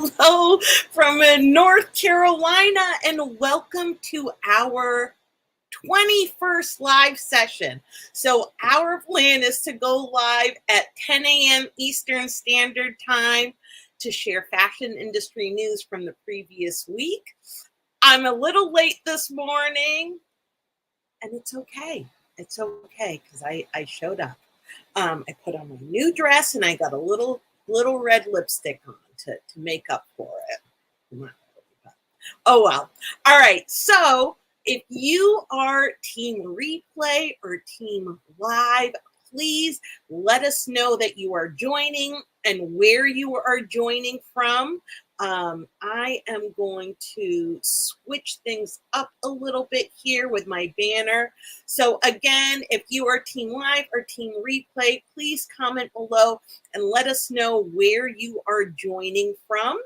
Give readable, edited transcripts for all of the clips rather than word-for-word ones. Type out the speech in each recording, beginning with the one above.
Hello from North Carolina, and welcome to our 21st live session. So our plan is to go live at 10 a.m. Eastern Standard Time to share fashion industry news from the previous week. I'm a little late this morning, and it's okay. It's okay because I showed up. I put on my new dress, and I got a little red lipstick on to make up for it. Not really, but oh well. All right. So if you are team replay or team live, please let us know that you are joining and where you are joining from. I am going to switch things up a little bit here with my banner. So again, if you are team live or team replay, please comment below and let us know where you are joining from.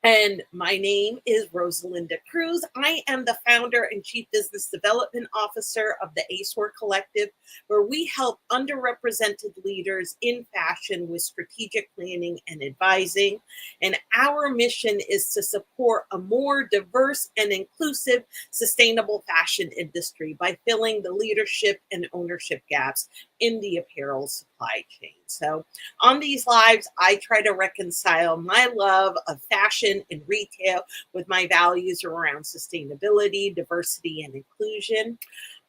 And my name is Rosalinda Cruz. I am the founder and chief business development officer of the ASOR Collective, where we help underrepresented leaders in fashion with strategic planning and advising. And our mission is to support a more diverse and inclusive, sustainable fashion industry by filling the leadership and ownership gaps in the apparel supply chain. So on these lives, I try to reconcile my love of fashion and retail with my values around sustainability, diversity, and inclusion.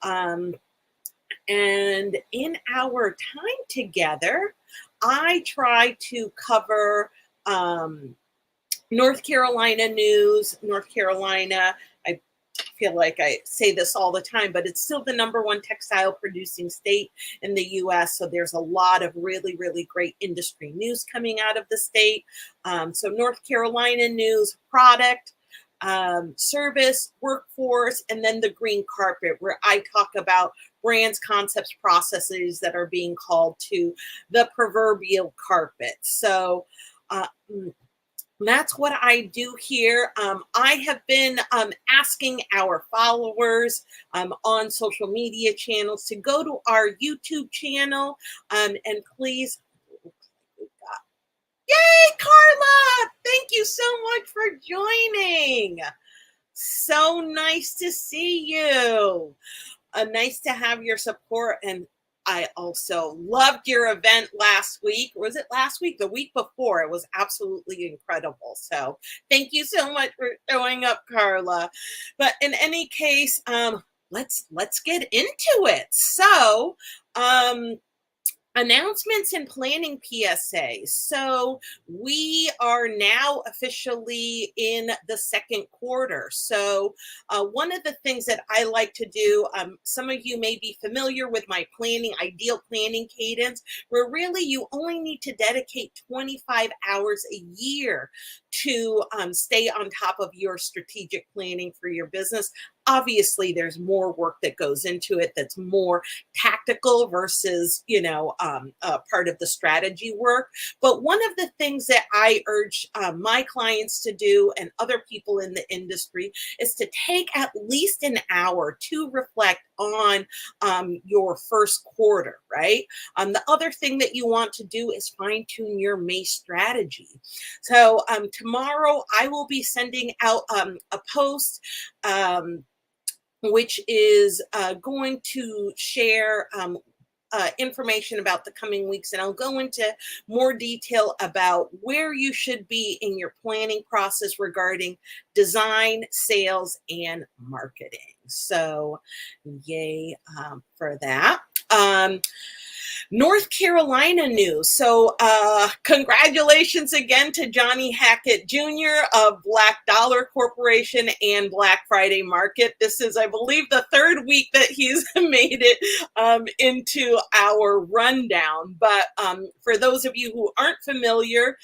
And in our time together, I try to cover North Carolina news. North Carolina, I feel like I say this all the time, but it's still the #1 textile producing state in the US. So there's a lot of really, really great industry news coming out of the state. So North Carolina news, product, service, workforce, and then the green carpet, where I talk about brands, concepts, processes that are being called to the proverbial carpet. So that's what I do here. I have been asking our followers on social media channels to go to our YouTube channel and please, yay, Carla! Thank you so much for joining. So nice to see you. Nice to have your support, and I also loved your event last week. Was it last week? The week before. It was absolutely incredible. So thank you so much for showing up, Carla. But in any case, let's get into it. So announcements and planning PSA. So we are now officially in the second quarter. So one of the things that I like to do, some of you may be familiar with my ideal planning cadence, where really you only need to dedicate 25 hours a year to stay on top of your strategic planning for your business. Obviously, there's more work that goes into it that's more tactical versus, part of the strategy work. But one of the things that I urge my clients to do and other people in the industry is to take at least an hour to reflect on your first quarter, right? The other thing that you want to do is fine tune your May strategy. So tomorrow I will be sending out a post which is going to share information about the coming weeks, and I'll go into more detail about where you should be in your planning process regarding design, sales, and marketing. So yay for that. North Carolina news. So congratulations again to Johnny Hackett Jr. of Black Dollar Corporation and Black Friday Market. This is, I believe, the third week that he's made it into our rundown. But for those of you who aren't familiar,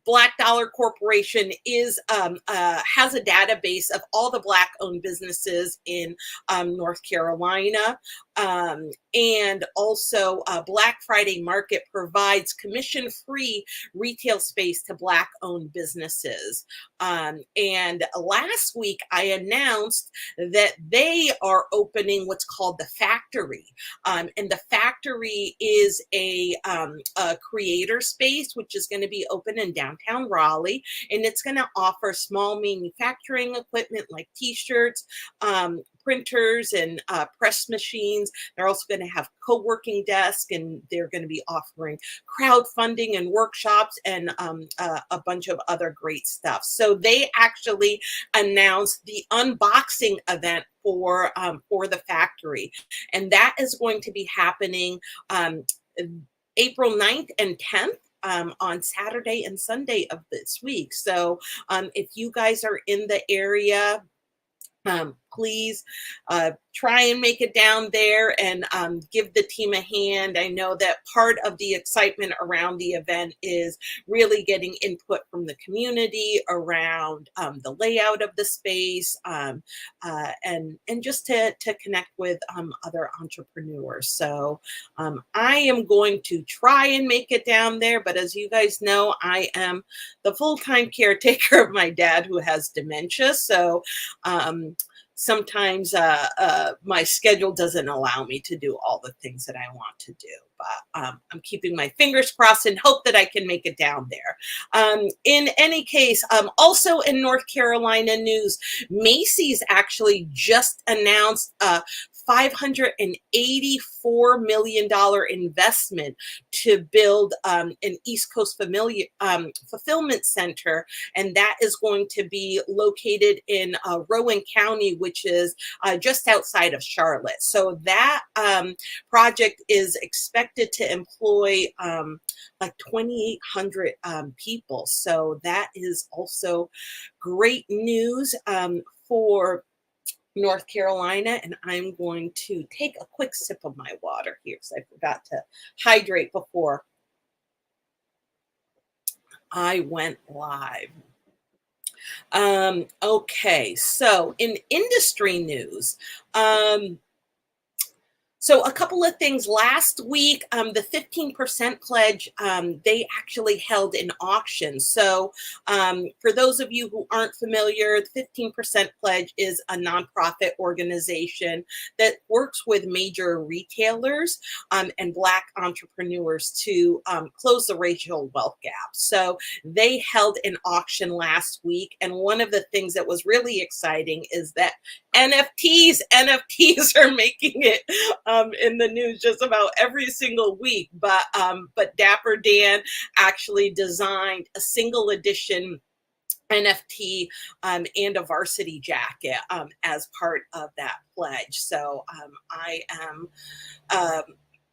Black Dollar Corporation is has a database of all the Black-owned businesses in North Carolina. And also, Black Friday Market provides commission-free retail space to Black-owned businesses. And last week, I announced that they are opening what's called the Factory. And the Factory is a creator space, which is going to be open in downtown Raleigh. And it's going to offer small manufacturing equipment like t-shirts, printers, and press machines. They're also going to have co-working desks, and they're going to be offering crowdfunding and workshops and a bunch of other great stuff. So they actually announced the unboxing event for the Factory, and that is going to be happening April 9th and 10th. On Saturday and Sunday of this week. So if you guys are in the area, please try and make it down there and give the team a hand. I know that part of the excitement around the event is really getting input from the community around the layout of the space, and just to connect with other entrepreneurs. So I am going to try and make it down there, but as you guys know, I am the full-time caretaker of my dad who has dementia. So sometimes my schedule doesn't allow me to do all the things that I want to do, but I'm keeping my fingers crossed and hope that I can make it down there. In any case, also in North Carolina news, Macy's actually just announced $584 million investment to build an East Coast fulfillment center, and that is going to be located in Rowan County, which is just outside of Charlotte. So that project is expected to employ like 2,800 people. So that is also great news for North Carolina. And I'm going to take a quick sip of my water here because I forgot to hydrate before I went live. Okay, so in industry news, so a couple of things. Last week, the 15% pledge, they actually held an auction. So for those of you who aren't familiar, the 15% pledge is a nonprofit organization that works with major retailers and Black entrepreneurs to close the racial wealth gap. So they held an auction last week. And one of the things that was really exciting is that NFTs are making it in the news just about every single week. But Dapper Dan actually designed a single edition NFT and a varsity jacket as part of that pledge. So I am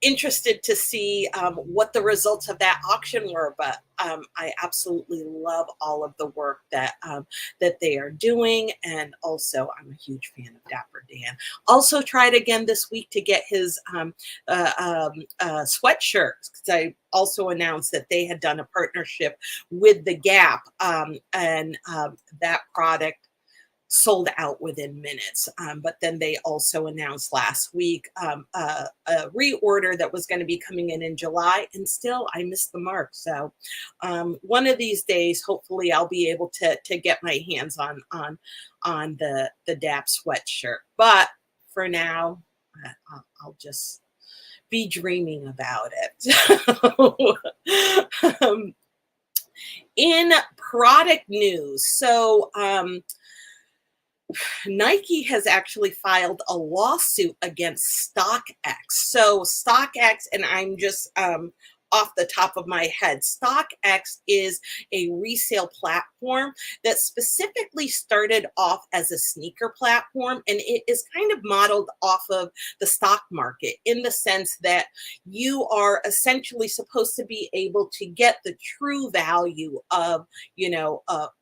interested to see what the results of that auction were, but I absolutely love all of the work that they are doing, and also I'm a huge fan of Dapper Dan. Also tried again this week to get his sweatshirt, because I also announced that they had done a partnership with The Gap, and that product sold out within minutes. But then they also announced last week a reorder that was going to be coming in July, and still I missed the mark. So one of these days, hopefully I'll be able to get my hands on the DAP sweatshirt. But for now, I'll just be dreaming about it. In product news, so Nike has actually filed a lawsuit against StockX. So StockX, and I'm just off the top of my head, StockX is a resale platform that specifically started off as a sneaker platform, and it is kind of modeled off of the stock market in the sense that you are essentially supposed to be able to get the true value of,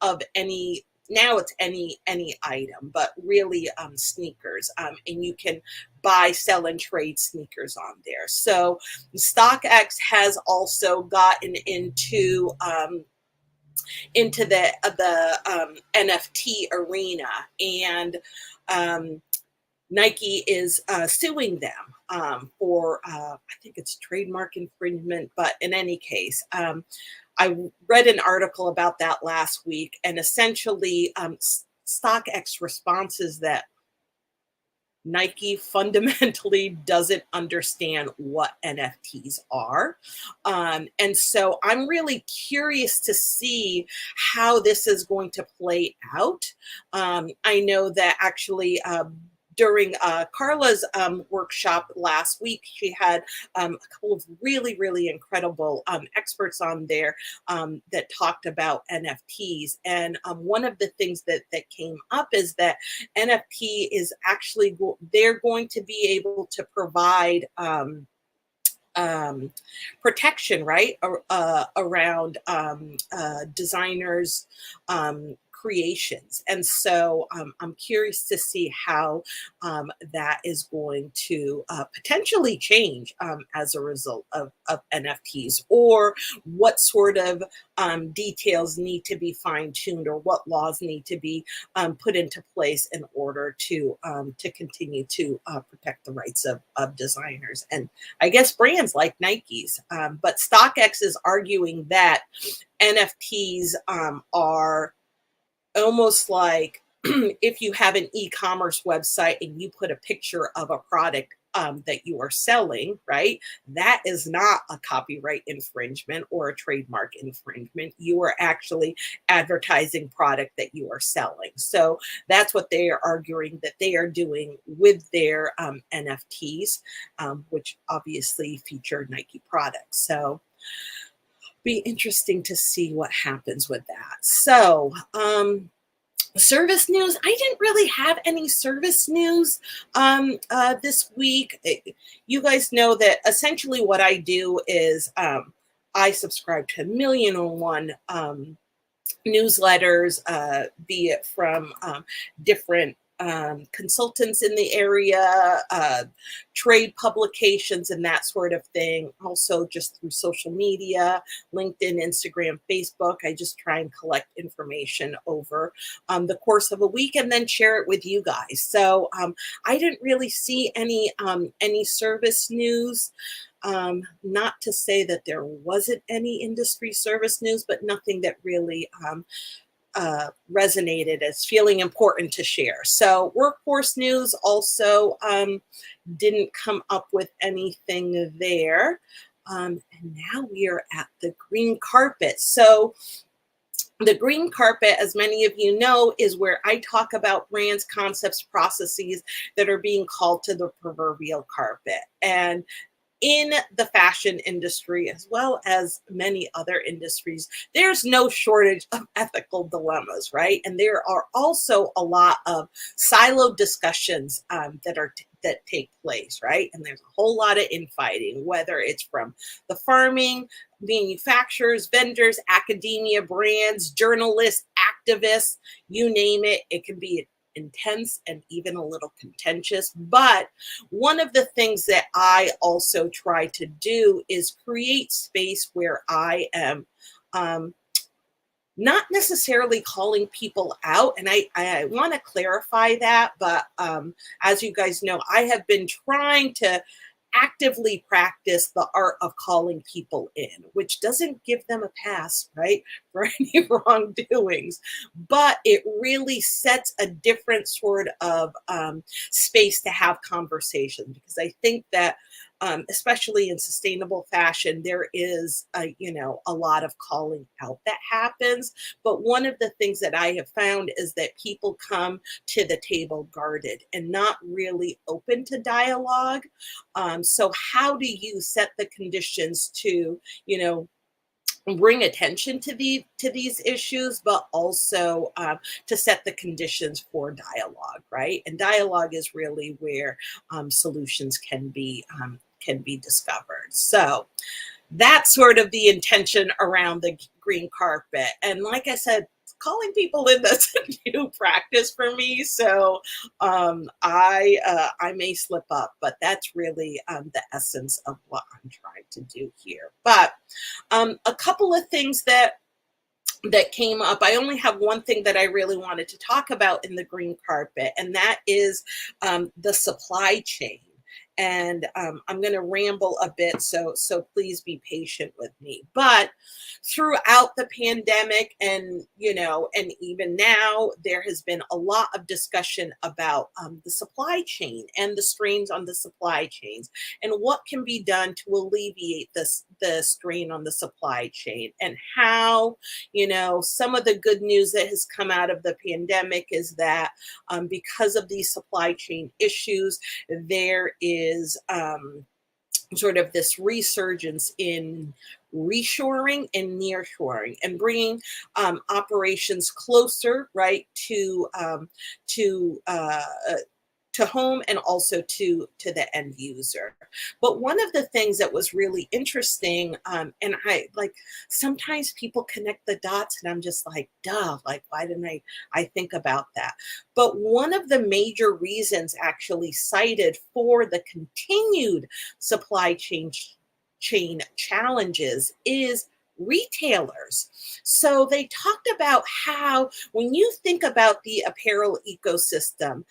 of any. Now it's any item, but really sneakers, and you can buy, sell, and trade sneakers on there. So StockX has also gotten into the NFT arena, and Nike is suing them. for, I think it's trademark infringement, but in any case, I read an article about that last week, and essentially, StockX responses that Nike fundamentally doesn't understand what NFTs are. And so I'm really curious to see how this is going to play out. I know that actually, during Carla's workshop last week, she had a couple of really, really incredible experts on there that talked about NFTs. And one of the things that came up is that NFT is actually, they're going to be able to provide protection, right, around designers' creations. And so I'm curious to see how that is going to potentially change as a result of NFTs, or what sort of details need to be fine-tuned, or what laws need to be put into place in order to continue to protect the rights of designers and, I guess, brands like Nike's. But StockX is arguing that NFTs are almost like if you have an e-commerce website and you put a picture of a product that you are selling, right? That is not a copyright infringement or a trademark infringement. You are actually advertising product that you are selling. So that's what they are arguing that they are doing with their NFTs, which obviously feature Nike products. So be interesting to see what happens with that. So, service news. I didn't really have any service news this week. You guys know that essentially what I do is I subscribe to 1,000,001 newsletters, be it from different consultants in the area, trade publications, and that sort of thing. Also, just through social media, LinkedIn, Instagram, Facebook. I just try and collect information over the course of a week and then share it with you guys. So I didn't really see any service news. Not to say that there wasn't any industry service news, but nothing that really resonated as feeling important to share. So workforce news also didn't come up with anything there. And now we are at the green carpet. So the green carpet, as many of you know, is where I talk about brands, concepts, processes that are being called to the proverbial carpet. And in the fashion industry, as well as many other industries, there's no shortage of ethical dilemmas, right? And there are also a lot of siloed discussions that take place, right? And there's a whole lot of infighting, whether it's from the farming, manufacturers, vendors, academia, brands, journalists, activists, you name it. It can be intense and even a little contentious. But one of the things that I also try to do is create space where I am not necessarily calling people out. And I want to clarify that. But as you guys know, I have been trying to actively practice the art of calling people in, which doesn't give them a pass, right, for any wrongdoings, but it really sets a different sort of space to have conversation, because I think that especially in sustainable fashion, there is a lot of calling out that happens. But one of the things that I have found is that people come to the table guarded and not really open to dialogue. So how do you set the conditions to, bring attention to these issues, but also to set the conditions for dialogue, right? And dialogue is really where solutions can be discovered. So that's sort of the intention around the green carpet. And like I said, calling people in, that's a new practice for me. So I may slip up, but that's really the essence of what I'm trying to do here. But a couple of things that came up. I only have one thing that I really wanted to talk about in the green carpet, and that is the supply chain. and I'm going to ramble a bit, so please be patient with me. But throughout the pandemic, and and even now, there has been a lot of discussion about the supply chain and the strains on the supply chains, and what can be done to alleviate the strain on the supply chain, and how some of the good news that has come out of the pandemic is that because of these supply chain issues, there is sort of this resurgence in reshoring and nearshoring, and bringing operations closer, right, to home, and also to the end user. But one of the things that was really interesting, and I like, sometimes people connect the dots, and I'm just like, duh, like, why didn't I think about that? But one of the major reasons actually cited for the continued supply chain challenges is retailers. So they talked about how, when you think about the apparel ecosystem,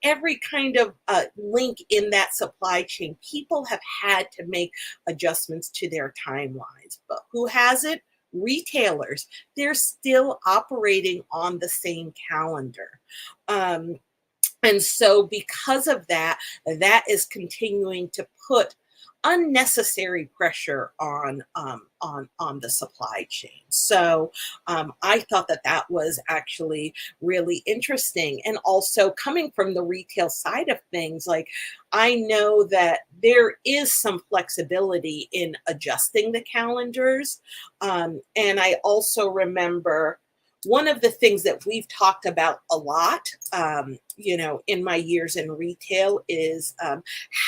every kind of link in that supply chain, people have had to make adjustments to their timelines. But who hasn't? Retailers. They're still operating on the same calendar. And so because of that, that is continuing to put unnecessary pressure on the supply chain. So I thought that that was actually really interesting. And also, coming from the retail side of things, like, I know that there is some flexibility in adjusting the calendars. And I also remember one of the things that we've talked about a lot, in my years in retail, is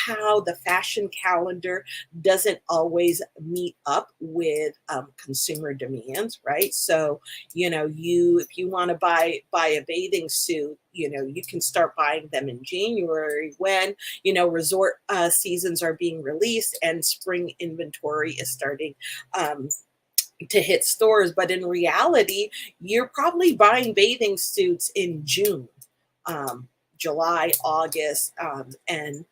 how the fashion calendar doesn't always meet up with consumer demands, right? So, if you want to buy a bathing suit, you can start buying them in January when, resort seasons are being released and spring inventory is starting to hit stores. But in reality, you're probably buying bathing suits in June, July, August, and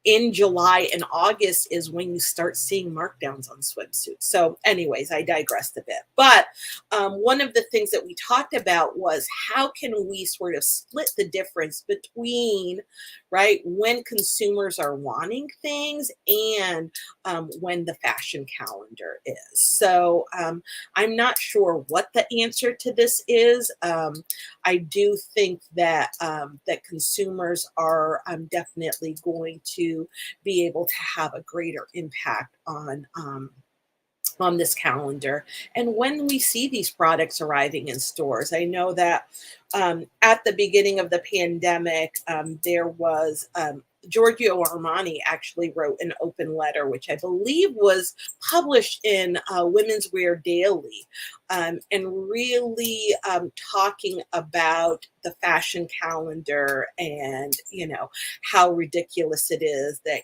in July and August is when you start seeing markdowns on swimsuits. So anyways, I digressed a bit. But one of the things that we talked about was, how can we sort of split the difference between, right, when consumers are wanting things and when the fashion calendar is. So I'm not sure what the answer to this is. I do think that that consumers are definitely going to be able to have a greater impact on this calendar. And when we see these products arriving in stores, I know that at the beginning of the pandemic, there was Giorgio Armani actually wrote an open letter, which I believe was published in Women's Wear Daily, and really talking about the fashion calendar, and how ridiculous it is that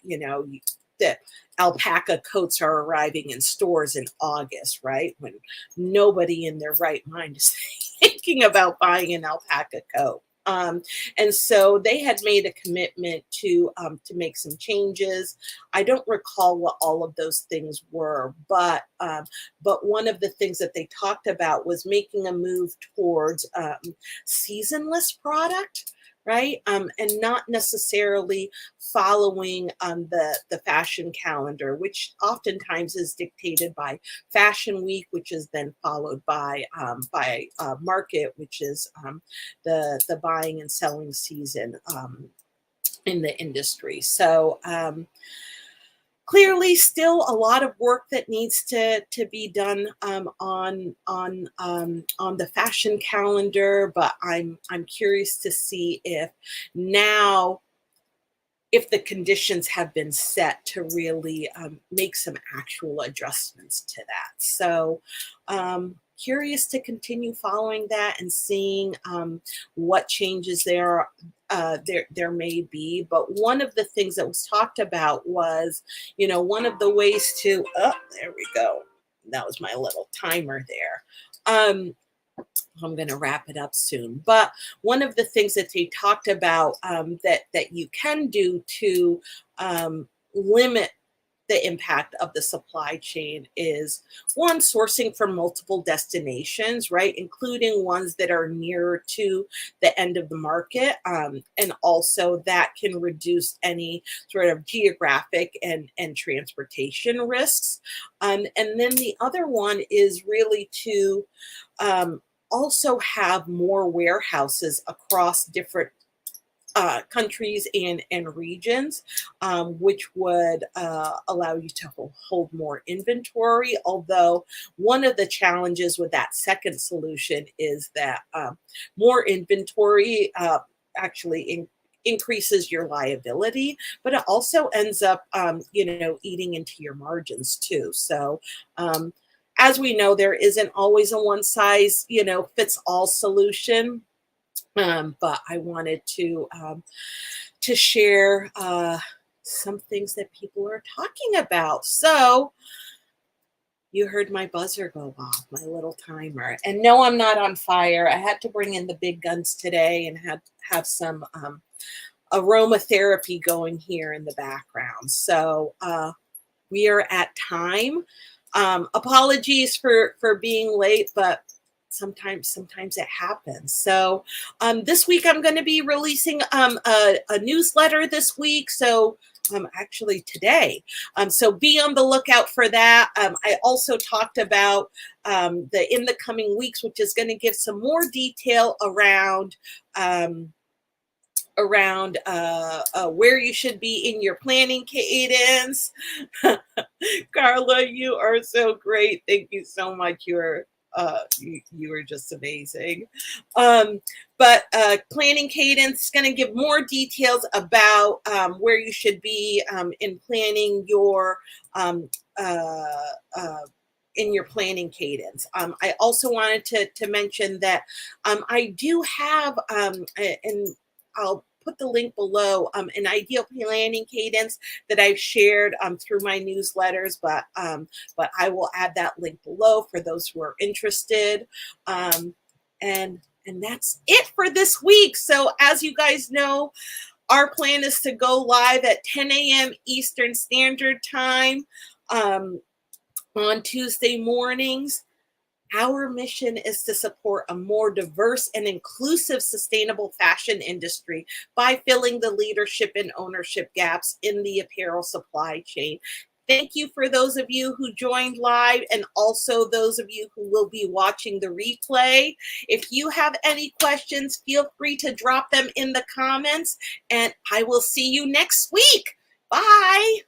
that alpaca coats are arriving in stores in August, right? When nobody in their right mind is thinking about buying an alpaca coat. And so they had made a commitment to make some changes. I don't recall what all of those things were, but one of the things that they talked about was making a move towards seasonless product, right? And not necessarily following the fashion calendar, which oftentimes is dictated by Fashion Week, which is then followed by market, which is the buying and selling season in the industry. So clearly, still a lot of work that needs to be done on the fashion calendar, but I'm curious to see if now, if the conditions have been set to really make some actual adjustments to that. So curious to continue following that and seeing what changes there may be. But one of the things that was talked about was, one of the ways there we go. That was my little timer there. I'm going to wrap it up soon. But one of the things that they talked about that you can do to limit the impact of the supply chain is one, sourcing from multiple destinations, right, including ones that are nearer to the end of the market, and also that can reduce any sort of geographic and transportation risks. And then the other one is really to also have more warehouses across different countries and regions, which would allow you to hold more inventory. Although one of the challenges with that second solution is that more inventory actually increases your liability, but it also ends up, eating into your margins too. So, as we know, there isn't always a one size, fits all solution. But I wanted to share some things that people are talking about. So you heard my buzzer go off, my little timer. And no, I'm not on fire. I had to bring in the big guns today and have some aromatherapy going here in the background. So we are at time. Apologies for being late, but sometimes it happens. So this week I'm going to be releasing a newsletter this week. So actually today. So be on the lookout for that. I also talked about the in the coming weeks, which is going to give some more detail around where you should be in your planning cadence. Carla, you are so great. Thank you so much. You are just amazing. But planning cadence is going to give more details about where you should be in planning your in your planning cadence. I also wanted to mention that I do have, and I'll put the link below, an ideal planning cadence that I've shared through my newsletters, but I will add that link below for those who are interested. And that's it for this week. So as you guys know, our plan is to go live at 10 a.m. Eastern Standard Time on Tuesday mornings. Our mission is to support a more diverse and inclusive sustainable fashion industry by filling the leadership and ownership gaps in the apparel supply chain. Thank you for those of you who joined live and also those of you who will be watching the replay. If you have any questions, feel free to drop them in the comments, and I will see you next week. Bye.